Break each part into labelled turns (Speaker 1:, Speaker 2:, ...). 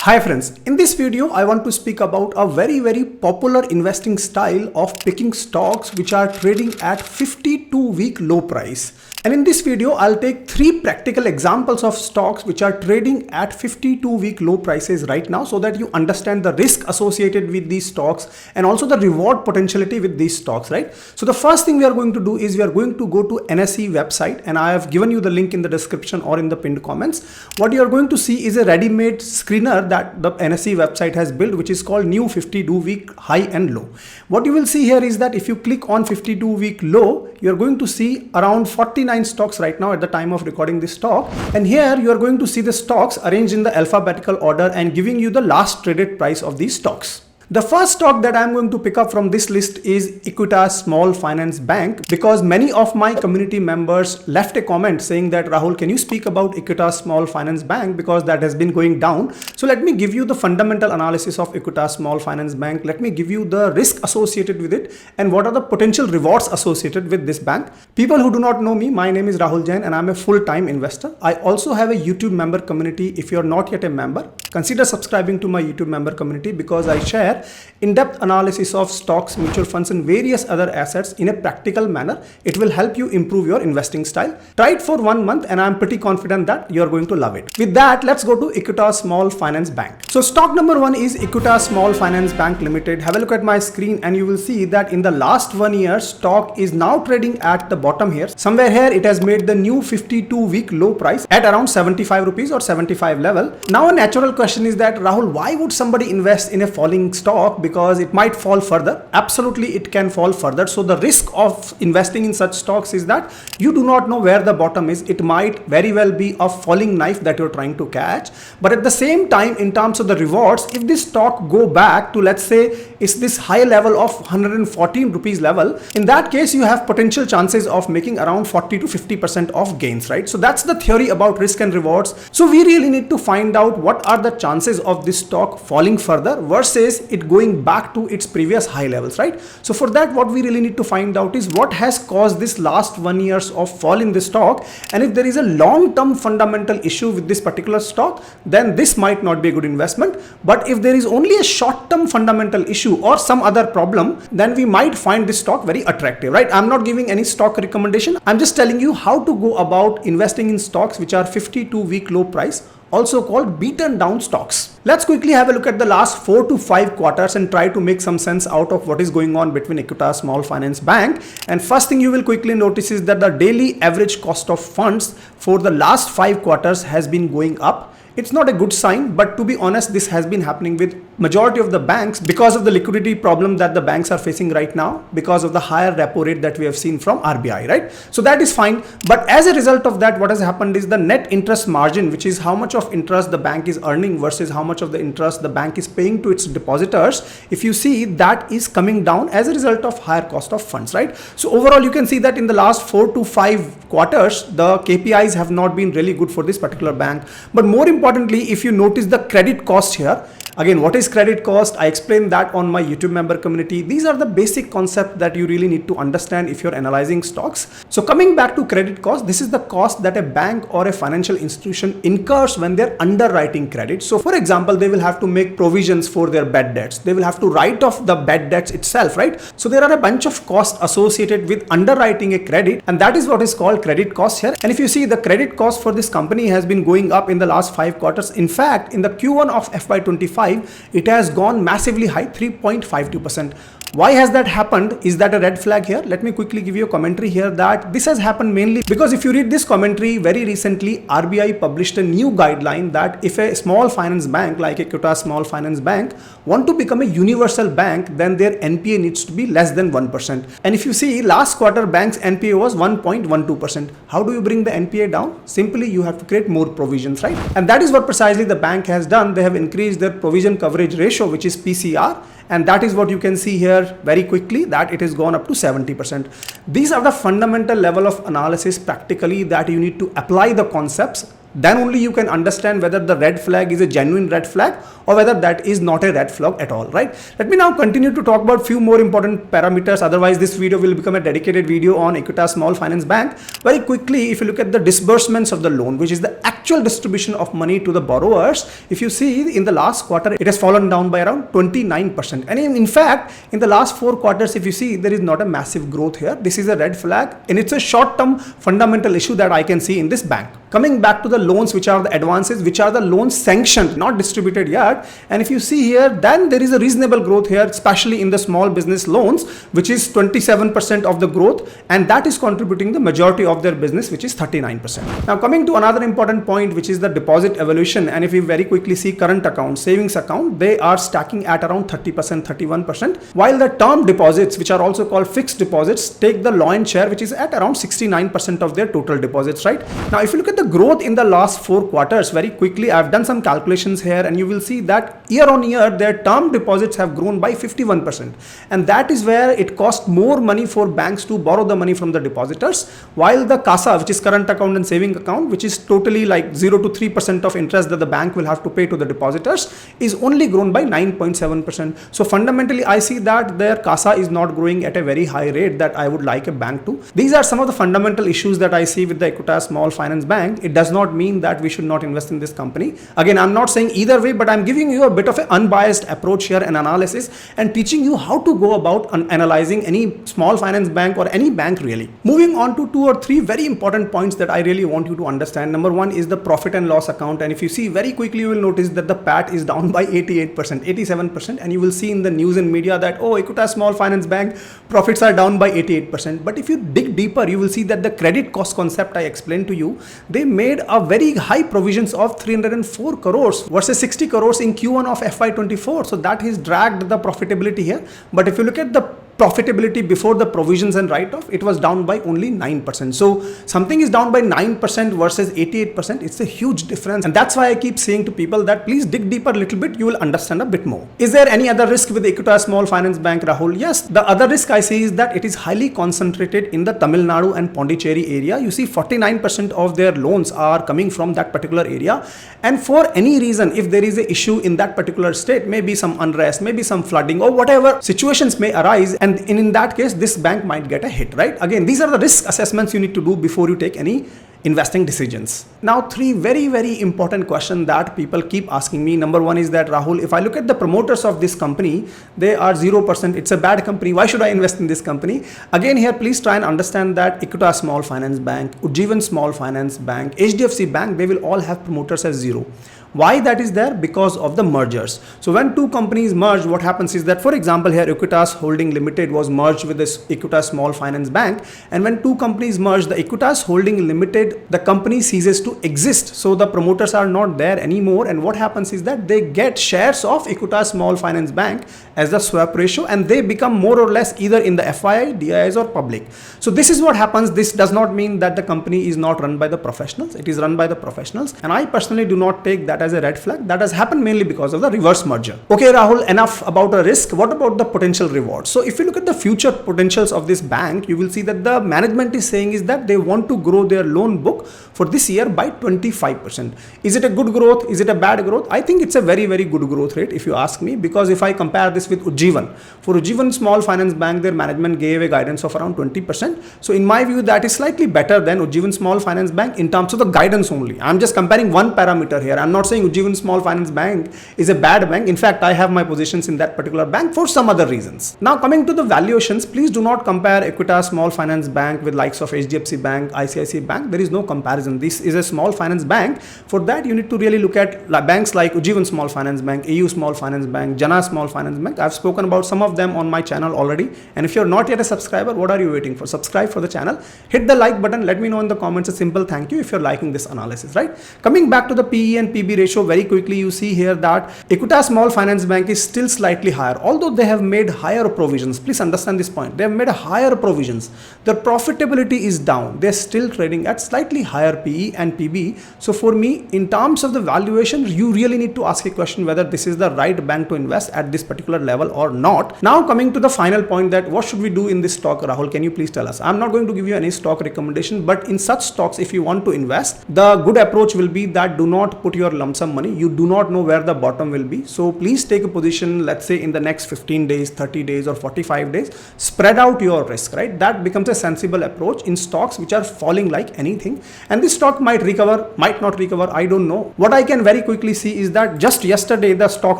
Speaker 1: Hi friends, in this video I want to speak about a very popular investing style of picking stocks which are trading at 52-week low price. And in this video I'll take 3 practical examples of stocks which are trading at 52-week low prices right now so that you understand the risk associated with these stocks and also the reward potentiality with these stocks, right? So the first thing we are going to do is we are going to go to NSE website, and I have given you the link in the description or in the pinned comments. What you are going to see is a ready-made screener that the NSE website has built, which is called new 52-week high and low. What you will see here is that if you click on 52-week low, you are going to see around 49 stocks right now at the time of recording this talk, and here you are going to see the stocks arranged in the alphabetical order and giving you the last traded price of these stocks. The first stock that I'm going to pick up from this list is Equitas Small Finance Bank, because many of my community members left a comment saying that Rahul, can you speak about Equitas Small Finance Bank because that has been going down. So let me give you the fundamental analysis of Equitas Small Finance Bank. Let me give you the risk associated with it and what are the potential rewards associated with this bank. People who do not know me, my name is Rahul Jain and I'm a full-time investor. I also have a YouTube member community. If you're not yet a member, consider subscribing to my YouTube member community because I share in-depth analysis of stocks, mutual funds and various other assets in a practical manner. It will help you improve your investing style. Try it for 1 month and I'm pretty confident that you're going to love it. With that, let's go to Equitas Small Finance Bank. So stock number 1 is Equitas Small Finance Bank Limited. Have a look at my screen and you will see that in the last 1 year, stock is now trading at the bottom here. Somewhere here, it has made the new 52-week low price at around 75 rupees or 75 level. Now a natural question is that, Rahul, why would somebody invest in a falling stock? Because it might fall further. Absolutely, it can fall further. So the risk of investing in such stocks is that you do not know where the bottom is. It might very well be a falling knife that you're trying to catch. But at the same time, in terms of the rewards, if this stock go back to, let's say, it's this high level of 114 rupees level, in that case, you have potential chances of making around 40 to 50% of gains, right? So that's the theory about risk and rewards. So we really need to find out what are the chances of this stock falling further versus it going back to its previous high levels, right? So for that, what we really need to find out is what has caused this last 1 year of fall in the stock, and if there is a long-term fundamental issue with this particular stock, then this might not be a good investment. But if there is only a short-term fundamental issue or some other problem, then we might find this stock very attractive, right? I'm not giving any stock recommendation. I'm just telling you how to go about investing in stocks which are 52-week low price, also called beaten down stocks. Let's quickly have a look at the last 4 to 5 quarters and try to make some sense out of what is going on between Equitas Small Finance Bank. And first thing you will quickly notice is that the daily average cost of funds for the last 5 quarters has been going up. It's not a good sign, but to be honest, this has been happening with majority of the banks because of the liquidity problem that the banks are facing right now because of the higher repo rate that we have seen from RBI, right? So that is fine. But as a result of that, what has happened is the net interest margin, which is how much of interest the bank is earning versus how much of the interest the bank is paying to its depositors. If you see, that is coming down as a result of higher cost of funds, right? So overall, you can see that in the last 4 to 5 quarters, the KPIs have not been really good for this particular bank. But more importantly, if you notice the credit cost here, again, what is credit cost? I explained that on my YouTube member community. These are the basic concepts that you really need to understand if you're analyzing stocks. So coming back to credit cost, this is the cost that a bank or a financial institution incurs when they're underwriting credit. So for example, they will have to make provisions for their bad debts. They will have to write off the bad debts itself, right? So there are a bunch of costs associated with underwriting a credit, and that is what is called credit cost here. And if you see, the credit cost for this company has been going up in the last 5 quarters. In fact, in the Q1 of FY25, it has gone massively high, 3.52%. Why has that happened? Is that a red flag here? Let me quickly give you a commentary here that this has happened mainly because if you read this commentary, very recently RBI published a new guideline that if a small finance bank like Equitas Small Finance Bank want to become a universal bank, then their NPA needs to be less than 1%. And if you see, last quarter bank's NPA was 1.12%. How do you bring the NPA down? Simply, you have to create more provisions, right? And that is what precisely the bank has done. They have increased their provision coverage ratio, which is PCR. And that is what you can see here very quickly, that it has gone up to 70%. These are the fundamental level of analysis practically that you need to apply the concepts Then only you can understand whether the red flag is a genuine red flag or whether that is not a red flag at all, right? Let me now continue to talk about few more important parameters. Otherwise, this video will become a dedicated video on Equitas Small Finance Bank. Very quickly, if you look at the disbursements of the loan, which is the actual distribution of money to the borrowers, if you see in the last quarter, it has fallen down by around 29%. And in fact, in the last 4 quarters, if you see, there is not a massive growth here. This is a red flag, and it's a short-term fundamental issue that I can see in this bank. Coming back to the loans, which are the advances, which are the loans sanctioned, not distributed yet. And if you see here, then there is a reasonable growth here, especially in the small business loans, which is 27% of the growth, and that is contributing the majority of their business, which is 39%. Now coming to another important point, which is the deposit evolution. And if we very quickly see current account, savings account, they are stacking at around 30%, 31%, while the term deposits, which are also called fixed deposits, take the lion's share, which is at around 69% of their total deposits, right? Now if you look at the growth in the last 4 quarters, very quickly I've done some calculations here, and you will see that year on year their term deposits have grown by 51%, and that is where it costs more money for banks to borrow the money from the depositors, while the CASA, which is current account and saving account, which is totally like 0 to 3% of interest that the bank will have to pay to the depositors, is only grown by 9.7%. So fundamentally I see that their CASA is not growing at a very high rate that I would like a bank to. These are some of the fundamental issues that I see with the Equitas Small Finance Bank. It does not mean that we should not invest in this company. Again, I'm not saying either way, but I'm giving you a bit of an unbiased approach here and analysis, and teaching you how to go about analyzing any small finance bank or any bank really. Moving on to 2 or 3 very important points that I really want you to understand. Number 1 is the profit and loss account, and if you see very quickly, you will notice that the PAT is down by 88%, 87%, and you will see in the news and media that, oh, Equitas Small Finance Bank profits are down by 88%. But if you dig deeper, you will see that the credit cost concept I explained to you, they made a very high provisions of 304 crores versus 60 crores in Q1 of FY24. So that has dragged the profitability here. But if you look at the profitability before the provisions and write-off, it was down by only 9%. So something is down by 9% versus 88%. It's a huge difference. And that's why I keep saying to people that please dig deeper a little bit. You will understand a bit more. Is there any other risk with Equitas Small Finance Bank, Rahul? Yes. The other risk I see is that it is highly concentrated in the Tamil Nadu and Pngtree area. You see 49% of their loans are coming from that particular area. And for any reason, if there is an issue in that particular state, maybe some unrest, maybe some flooding or whatever situations may arise, and in that case, this bank might get a hit, right? Again, these are the risk assessments you need to do before you take any investing decisions. Now, 3 very, very important questions that people keep asking me. Number 1 is that, Rahul, if I look at the promoters of this company, they are 0%. It's a bad company. Why should I invest in this company? Again, here, please try and understand that Equitas Small Finance Bank, Ujjivan Small Finance Bank, HDFC Bank, they will all have promoters as 0. Why that is there? Because of the mergers. So when 2 companies merge, what happens is that, for example, here Equitas Holding Limited was merged with this Equitas Small Finance Bank. And when 2 companies merge, the Equitas Holding Limited, the company ceases to exist. So the promoters are not there anymore. And what happens is that they get shares of Equitas Small Finance Bank as the swap ratio, and they become more or less either in the FII, DIIs or public. So this is what happens. This does not mean that the company is not run by the professionals. It is run by the professionals. And I personally do not take that as a red flag. That has happened mainly because of the reverse merger. Okay, Rahul, enough about a risk. What about the potential reward? So if you look at the future potentials of this bank, you will see that the management is saying is that they want to grow their loan book for this year by 25%. Is it a good growth? Is it a bad growth? I think it's a very, very good growth rate if you ask me, because if I compare this with Ujjivan, for Ujjivan Small Finance Bank, their management gave a guidance of around 20%. So in my view, that is slightly better than Ujjivan Small Finance Bank in terms of the guidance only. I'm just comparing one parameter here. I'm not saying Ujjivan Small Finance Bank is a bad bank. In fact, I have my positions in that particular bank for some other reasons. Now coming to the valuations, please do not compare Equitas Small Finance Bank with likes of HDFC Bank, ICICI Bank. There is no comparison. This is a small finance bank. For that, you need to really look at banks like Ujjivan Small Finance Bank, AU Small Finance Bank, Jana Small Finance Bank. I've spoken about some of them on my channel already. And if you're not yet a subscriber, what are you waiting for? Subscribe for the channel. Hit the like button. Let me know in the comments a simple thank you if you're liking this analysis, right? Coming back to the PE and PB ratio, very quickly you see here that Equitas Small Finance Bank is still slightly higher. Although they have made higher provisions, please understand this point, they have made higher provisions. Their profitability is down. They're still trading at slightly higher PE and PB. So for me, in terms of the valuation, you really need to ask a question whether this is the right bank to invest at this particular level or not. Now coming to the final point, that what should we do in this stock? Rahul, can you please tell us? I'm not going to give you any stock recommendation, but in such stocks, if you want to invest, the good approach will be that do not put your lump sum money. You do not know where the bottom will be. So please take a position, let's say in the next 15 days, 30 days or 45 days, spread out your risk, right? That becomes a sensible approach in stocks which are falling like anything. And this stock might recover, might not recover, I don't know. What I can very quickly see is that just yesterday, the stock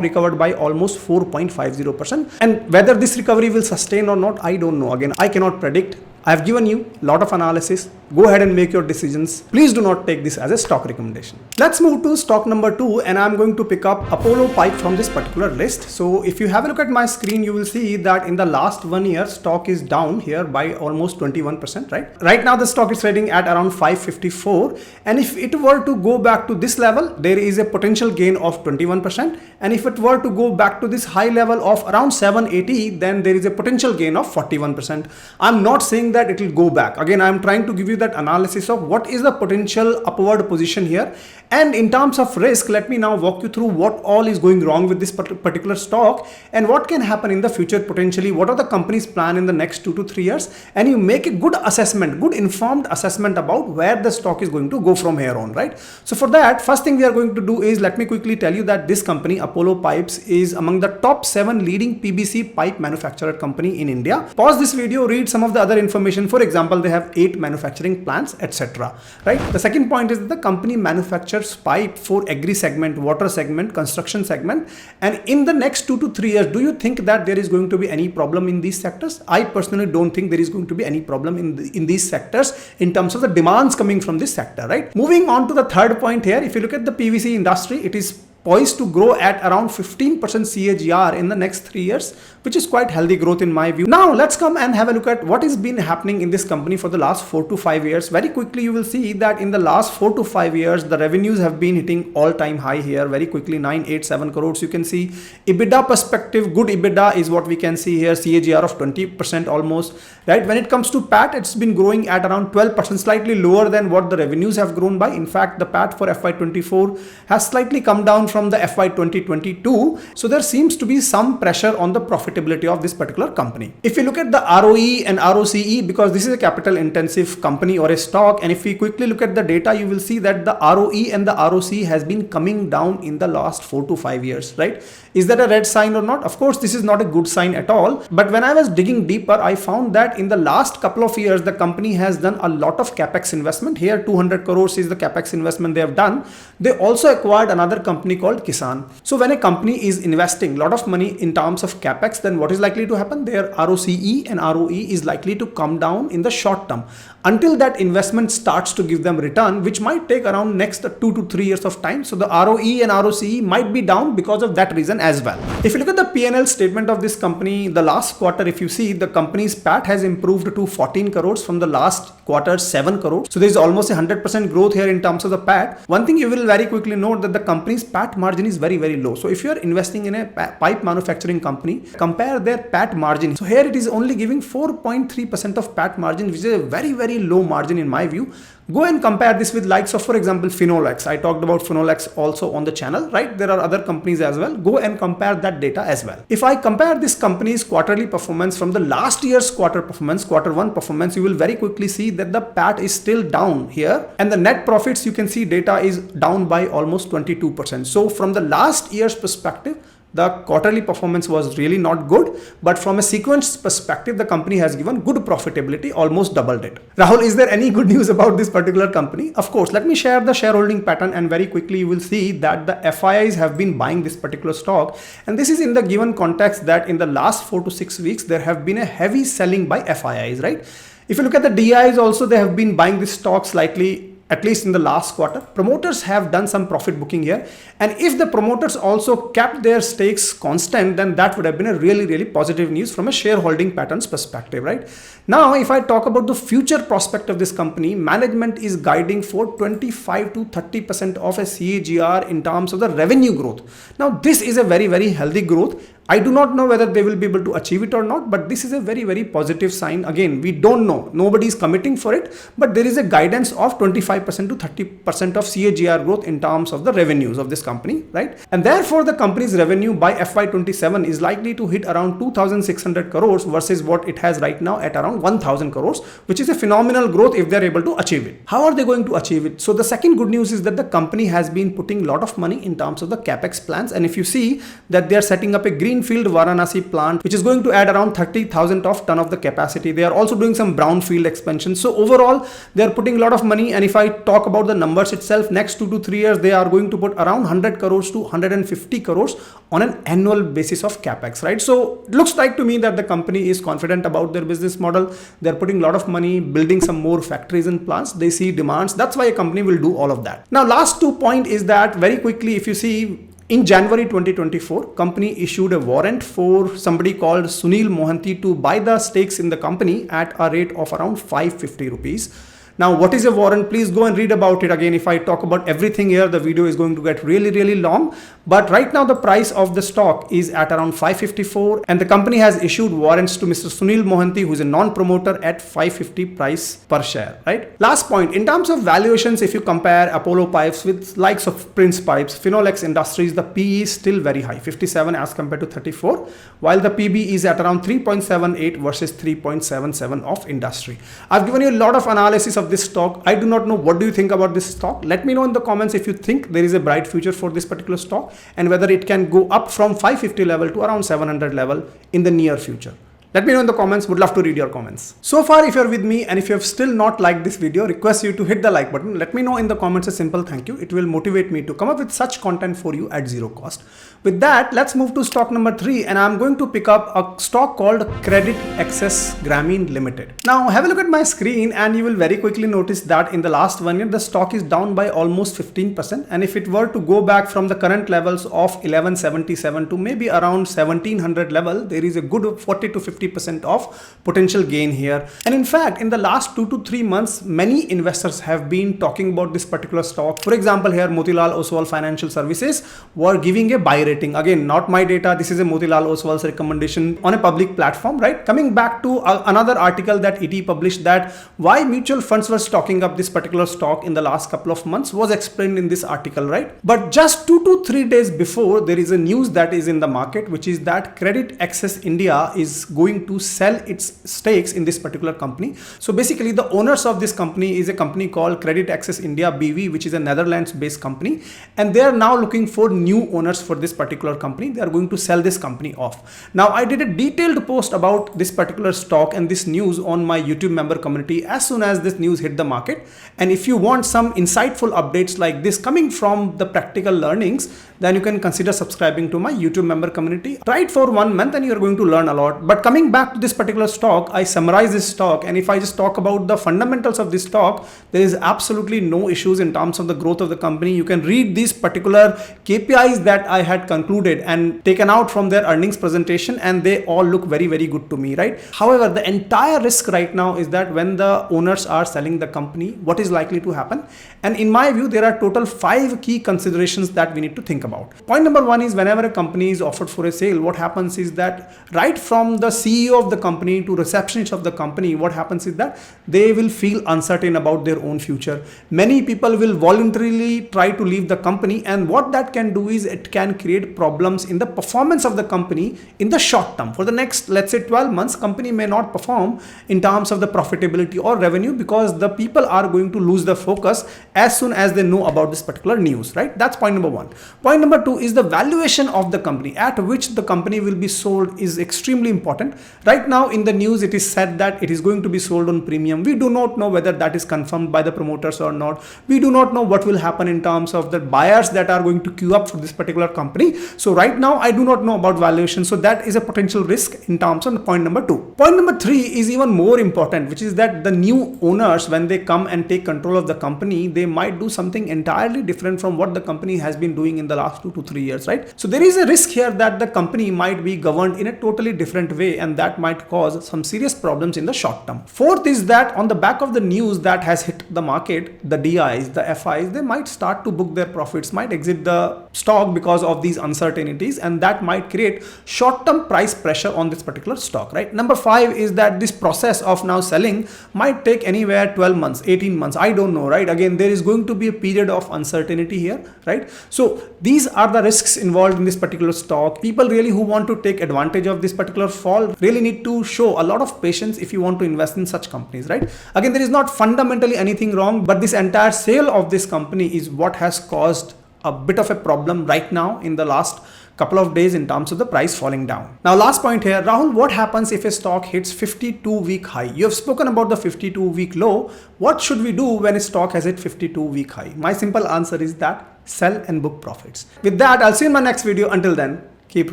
Speaker 1: recovered by almost 4.50%. And whether this recovery will sustain or not, I don't know. Again, I cannot predict. I have given you a lot of analysis. Go ahead and make your decisions. Please do not take this as a stock recommendation. Let's move to stock number 2, and I'm going to pick up Apollo Pipe from this particular list. So if you have a look at my screen, you will see that in the last 1 year, stock is down here by almost 21%, right? Right now, the stock is trading at around 554. And if it were to go back to this level, there is a potential gain of 21%. And if it were to go back to this high level of around 780, then there is a potential gain of 41%. I'm not saying that it will go back. Again, I'm trying to give you that analysis of what is the potential upward position here. And in terms of risk, let me now walk you through what all is going wrong with this particular stock and what can happen in the future potentially. What are the company's plan in the next 2 to 3 years? And you make a good assessment, good informed assessment about where the stock is going to go from here on, right? So for that, first thing we are going to do is, let me quickly tell you that this company, Apollo Pipes, is among the top 7 leading PVC pipe manufacturer company in India. Pause this video, read some of the other information. For example, they have 8 manufacturing plants, etc. Right? The second point is that the company manufactures pipe for agri segment, water segment, construction segment. And in the next 2 to 3 years, do you think that there is going to be any problem in these sectors? I personally don't think there is going to be any problem in these sectors in terms of the demands coming from this sector, right? Moving on to the third point here, if you look at the PVC industry, it is poised to grow at around 15% CAGR in the next 3 years, which is quite healthy growth in my view. Now let's come and have a look at what has been happening in this company for the last 4 to 5 years. Very quickly, you will see that in the last 4 to 5 years, the revenues have been hitting all-time high here. Very quickly, 987 crores. You can see EBITDA perspective, good EBITDA is what we can see here, CAGR of 20% almost, right? When it comes to PAT, it's been growing at around 12%, slightly lower than what the revenues have grown by. In fact, the PAT for FY24 has slightly come down from the FY 2022. So there seems to be some pressure on the profitability of this particular company. If you look at the ROE and ROCE, because this is a capital intensive company or a stock, and if we quickly look at the data, you will see that the ROE and the ROCE has been coming down in the last 4 to 5 years, right? Is that a red sign or not? Of course, this is not a good sign at all. But when I was digging deeper, I found that in the last couple of years, the company has done a lot of capex investment. Here, 200 crores is the capex investment they have done. They also acquired another company called Kisan. So when a company is investing a lot of money in terms of capex, then what is likely to happen? Their ROCE and ROE is likely to come down in the short term until that investment starts to give them return, which might take around next 2 to 3 years of time. So the ROE and ROCE might be down because of that reason as well. If you look at the P&L statement of this company, the last quarter, if you see, the company's PAT has improved to 14 crores from the last quarter 7 crores. So there is almost 100% growth here in terms of the PAT. One thing you will very quickly note that the company's PAT margin is very, very low. So if you are investing in a pipe manufacturing company, compare their PAT margin. So here it is only giving 4.3% of PAT margin, which is a very, very low margin in my view. Go and compare this with likes of, for example, Finolex. I talked about Finolex also on the channel, right? There are other companies as well. Go and compare that data as well. If I compare this company's quarterly performance from the last year's quarter performance, quarter 1 performance, you will very quickly see that the PAT is still down here. And the net profits, you can see data is down by almost 22%. So from the last year's perspective, the quarterly performance was really not good, but from a sequence perspective, the company has given good profitability, almost doubled it. Rahul, is there any good news about this particular company? Of course, let me share the shareholding pattern, and very quickly you will see that the FIIs have been buying this particular stock. And this is in the given context that in the last 4 to 6 weeks, there have been a heavy selling by FIIs, right? If you look at the DIs also, they have been buying this stock slightly at least in the last quarter. Promoters have done some profit booking here. And if the promoters also kept their stakes constant, then that would have been a really positive news from a shareholding patterns perspective, right? Now, if I talk about the future prospect of this company, management is guiding for 25 to 30% of a CAGR in terms of the revenue growth. Now, this is a very healthy growth. I do not know whether they will be able to achieve it or not, but this is a very positive sign. Again, we don't know. Nobody is committing for it, but there is a guidance of 25% to 30% of CAGR growth in terms of the revenues of this company, right? And therefore, the company's revenue by FY27 is likely to hit around 2,600 crores versus what it has right now at around 1,000 crores, which is a phenomenal growth if they're able to achieve it. How are they going to achieve it? So the second good news is that the company has been putting a lot of money in terms of the capex plans. And if you see that they're setting up a greenfield Varanasi plant, which is going to add around 30,000 ton of the capacity. They are also doing some brownfield expansion. So overall, they are putting a lot of money. And if I talk about the numbers itself, next 2 to 3 years, they are going to put around 100 crores to 150 crores on an annual basis of capex, right? So it looks like to me that the company is confident about their business model. They're putting a lot of money, building some more factories and plants. They see demands. That's why a company will do all of that. Now, last 2 point is that very quickly, if you see, in January 2024, company issued a warrant for somebody called Sunil Mohanty to buy the stakes in the company at a rate of around 550 rupees. Now, what is a warrant? Please go and read about it. Again, if I talk about everything here, the video is going to get really long. But right now, the price of the stock is at around 554. And the company has issued warrants to Mr. Sunil Mohanty, who is a non-promoter, at 550 price per share, right? Last point, in terms of valuations, if you compare Apollo Pipes with likes of Prince Pipes, Finolex Industries, the PE is still very high, 57 as compared to 34, while the PB is at around 3.78 versus 3.77 of industry. I've given you a lot of analysis of this stock. I do not know, what do you think about this stock? Let me know in the comments if you think there is a bright future for this particular stock and whether it can go up from 550 level to around 700 level in the near future. Let me know in the comments. Would love to read your comments. So far, if you're with me and if you have still not liked this video, request you to hit the like button. Let me know in the comments a simple thank you. It will motivate me to come up with such content for you at zero cost. With that, let's move to stock number 3, and I'm going to pick up a stock called Credit Access Grameen Limited. Now, have a look at my screen and you will very quickly notice that in the last 1 year, the stock is down by almost 15%. And if it were to go back from the current levels of 1177 to maybe around 1700 level, there is a good 40 to 50% of potential gain here. And in fact, in the last 2 to 3 months, many investors have been talking about this particular stock. For example, here Motilal Oswal Financial Services were giving a buy rating. Again, not my data. This is a Motilal Oswal's recommendation on a public platform, right? Coming back to another article that ET published, that why mutual funds were stocking up this particular stock in the last couple of months was explained in this article, right? But just 2 to 3 days before, there is a news that is in the market, which is that Credit Access India is going to sell its stakes in this particular company. So basically, the owners of this company is a company called Credit Access India BV, which is a Netherlands based company, and they are now looking for new owners for this particular company. They are going to sell this company off. Now, I did a detailed post about this particular stock and this news on my YouTube member community as soon as this news hit the market. And if you want some insightful updates like this coming from the practical learnings, then you can consider subscribing to my YouTube member community. Try it for 1 month and you're going to learn a lot. But coming back to this particular stock, I summarize this stock, and if I just talk about the fundamentals of this stock, there is absolutely no issues in terms of the growth of the company. You can read these particular KPIs that I had concluded and taken out from their earnings presentation, and they all look very, very good to me, right? However, the entire risk right now is that when the owners are selling the company, what is likely to happen? And in my view, there are total 5 key considerations that we need to think about. Point number 1 is whenever a company is offered for a sale, what happens is that right from the CEO of the company to receptionist of the company, what happens is that they will feel uncertain about their own future. Many people will voluntarily try to leave the company, and what that can do is it can create problems in the performance of the company in the short term. For the next, let's say 12 months, company may not perform in terms of the profitability or revenue because the people are going to lose the focus as soon as they know about this particular news, right? That's point number 1. Point number 2 is the valuation of the company at which the company will be sold is extremely important. Right now in the news, it is said that it is going to be sold on premium. We do not know whether that is confirmed by the promoters or not. We do not know what will happen in terms of the buyers that are going to queue up for this particular company. company. So right now I do not know about valuation. So that is a potential risk in terms of point number 2. Point number 3 is even more important, which is that the new owners, when they come and take control of the company, they might do something entirely different from what the company has been doing in the last 2 to 3 years, right? So there is a risk here that the company might be governed in a totally different way, and that might cause some serious problems in the short term. Fourth is that on the back of the news that has hit the market, the DIs, the FIs, they might start to book their profits, might exit the stock because of these uncertainties, and that might create short-term price pressure on this particular stock, right? Number 5 is that this process of now selling might take anywhere 12 months, 18 months, I don't know, right? Again, there is going to be a period of uncertainty here, right? So these are the risks involved in this particular stock. People really who want to take advantage of this particular fall really need to show a lot of patience if you want to invest in such companies, right? Again, there is not fundamentally anything wrong, but this entire sale of this company is what has caused a bit of a problem right now in the last couple of days in terms of the price falling down. Now, last point here, Rahul, what happens if a stock hits 52-week high? You have spoken about the 52-week low. What should we do when a stock has hit 52-week high? My simple answer is that sell and book profits. With that, I'll see you in my next video. Until then, keep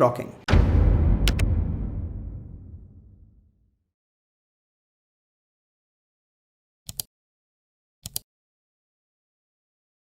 Speaker 1: rocking.